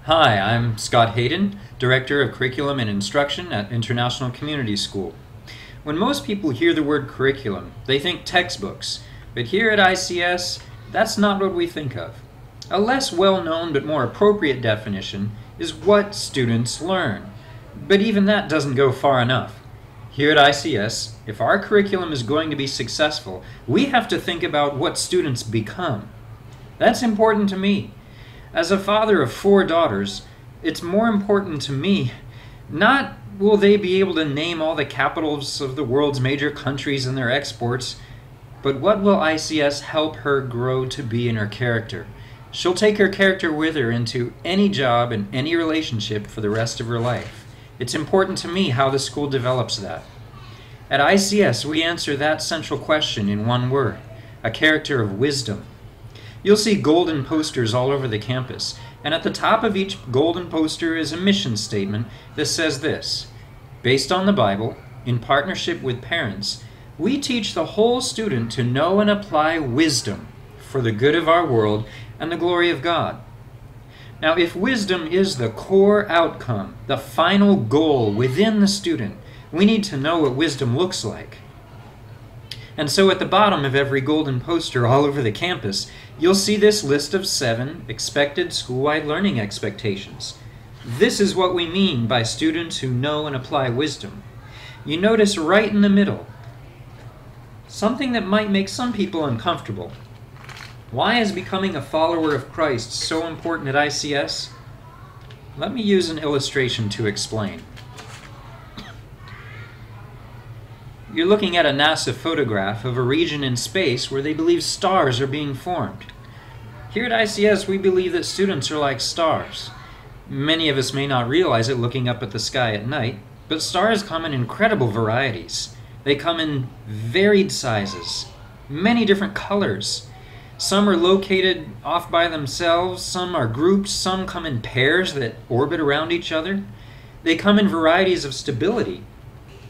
Hi, I'm Scott Hayden, Director of Curriculum and Instruction at International Community School. When most people hear the word curriculum, they think textbooks, but here at ICS, that's not what we think of. A less well-known but more appropriate definition is what students learn. But even that doesn't go far enough. Here at ICS, if our curriculum is going to be successful, we have to think about what students become. That's important to me. As a father of 4 daughters, it's more important to me, not will they be able to name all the capitals of the world's major countries and their exports, but what will ICS help her grow to be in her character? She'll take her character with her into any job and any relationship for the rest of her life. It's important to me how the school develops that. At ICS, we answer that central question in one word: a character of wisdom. You'll see golden posters all over the campus, and at the top of each golden poster is a mission statement that says this: based on the Bible, in partnership with parents, we teach the whole student to know and apply wisdom for the good of our world and the glory of God. Now, if wisdom is the core outcome, the final goal within the student, we need to know what wisdom looks like. And so at the bottom of every golden poster all over the campus, you'll see this list of 7 expected school-wide learning expectations. This is what we mean by students who know and apply wisdom. You notice right in the middle, something that might make some people uncomfortable. Why is becoming a follower of Christ so important at ICS? Let me use an illustration to explain. You're looking at a NASA photograph of a region in space where they believe stars are being formed. Here at ICS, we believe that students are like stars. Many of us may not realize it looking up at the sky at night, but stars come in incredible varieties. They come in varied sizes, many different colors. Some are located off by themselves, some are grouped, some come in pairs that orbit around each other. They come in varieties of stability.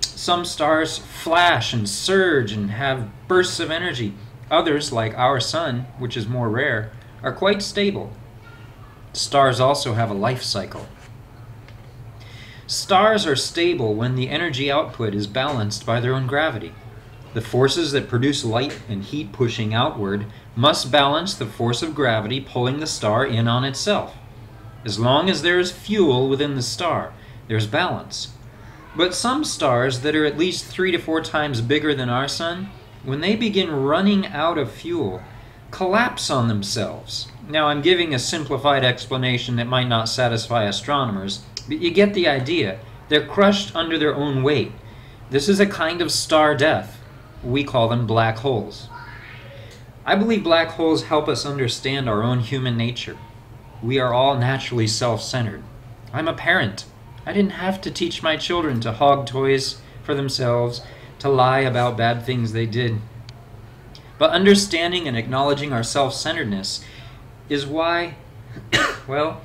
Some stars flash and surge and have bursts of energy. Others, like our sun, which is more rare, are quite stable. Stars also have a life cycle. Stars are stable when the energy output is balanced by their own gravity. The forces that produce light and heat pushing outward must balance the force of gravity pulling the star in on itself. As long as there is fuel within the star, there's balance. But some stars that are at least 3 to 4 times bigger than our sun, when they begin running out of fuel, collapse on themselves. Now, I'm giving a simplified explanation that might not satisfy astronomers, but you get the idea. They're crushed under their own weight. This is a kind of star death. We call them black holes. I believe black holes help us understand our own human nature. We are all naturally self-centered. I'm a parent. I didn't have to teach my children to hog toys for themselves, to lie about bad things they did. But understanding and acknowledging our self-centeredness is why, well,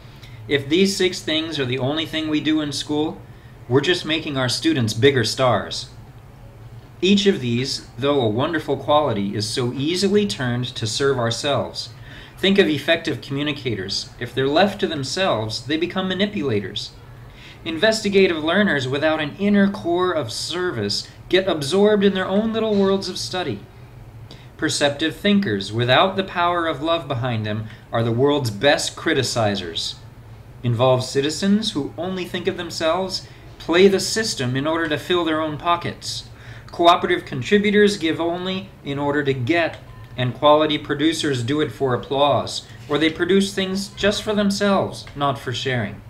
if these 6 things are the only thing we do in school, we're just making our students bigger stars. Each of these, though a wonderful quality, is so easily turned to serve ourselves. Think of effective communicators. If they're left to themselves, they become manipulators. Investigative learners without an inner core of service get absorbed in their own little worlds of study. Perceptive thinkers without the power of love behind them are the world's best criticizers. Involved citizens who only think of themselves play the system in order to fill their own pockets. Cooperative contributors give only in order to get, and quality producers do it for applause, or they produce things just for themselves, not for sharing.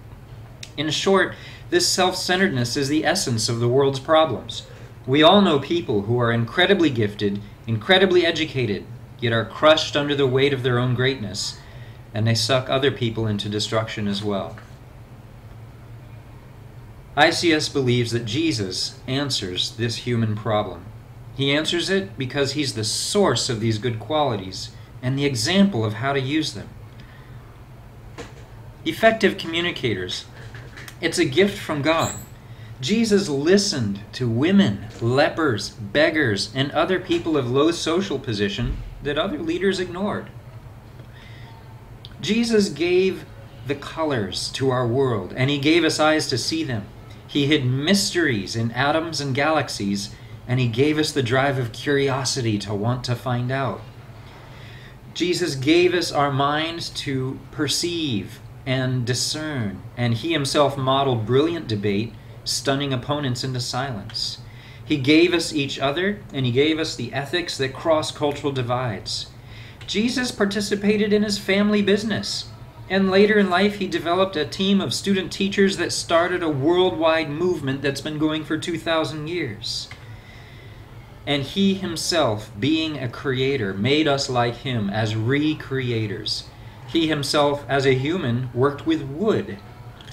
In short, this self-centeredness is the essence of the world's problems. We all know people who are incredibly gifted, incredibly educated, yet are crushed under the weight of their own greatness, and they suck other people into destruction as well. ICS believes that Jesus answers this human problem. He answers it because he's the source of these good qualities and the example of how to use them. Effective communicators. It's a gift from God. Jesus listened to women, lepers, beggars, and other people of low social position that other leaders ignored. Jesus gave the colors to our world, and he gave us eyes to see them. He hid mysteries in atoms and galaxies, and he gave us the drive of curiosity to want to find out. Jesus gave us our minds to perceive and discern, and he himself modeled brilliant debate, stunning opponents into silence. He gave us each other, and he gave us the ethics that cross cultural divides. Jesus participated in his family business, and later in life he developed a team of student teachers that started a worldwide movement that's been going for 2,000 years. And he himself, being a creator, made us like him as recreators. He himself, as a human, worked with wood,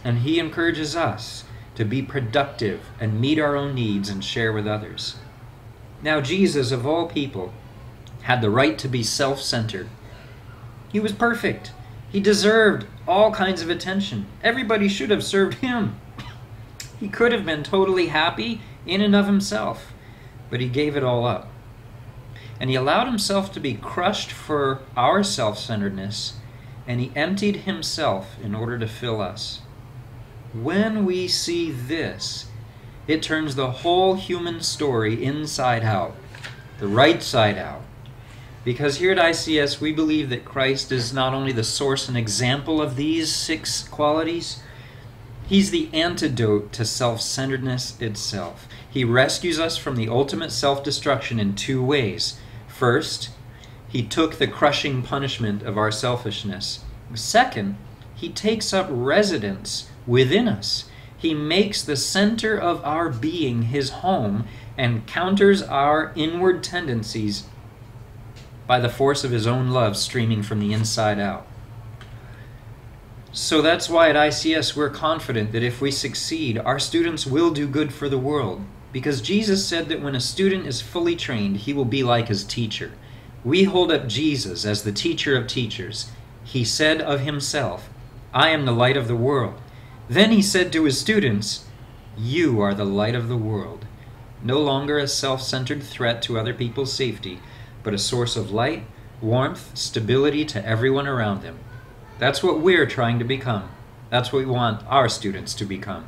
and he encourages us to be productive and meet our own needs and share with others. Now, Jesus, of all people, had the right to be self-centered. He was perfect. He deserved all kinds of attention. Everybody should have served him. He could have been totally happy in and of himself, but he gave it all up. And he allowed himself to be crushed for our self-centeredness, and he emptied himself in order to fill us. When we see this, it turns the whole human story inside out, the right side out. Because here at ICS, we believe that Christ is not only the source and example of these 6 qualities, he's the antidote to self-centeredness itself. He rescues us from the ultimate self-destruction in 2 ways. First, he took the crushing punishment of our selfishness. Second, he takes up residence within us. He makes the center of our being his home and counters our inward tendencies by the force of his own love streaming from the inside out. So that's why at ICS we're confident that if we succeed, our students will do good for the world. Because Jesus said that when a student is fully trained, he will be like his teacher. We hold up Jesus as the teacher of teachers. He said of himself, "I am the light of the world." Then he said to his students, "You are the light of the world." No longer a self-centered threat to other people's safety, but a source of light, warmth, stability to everyone around them. That's what we're trying to become. That's what we want our students to become.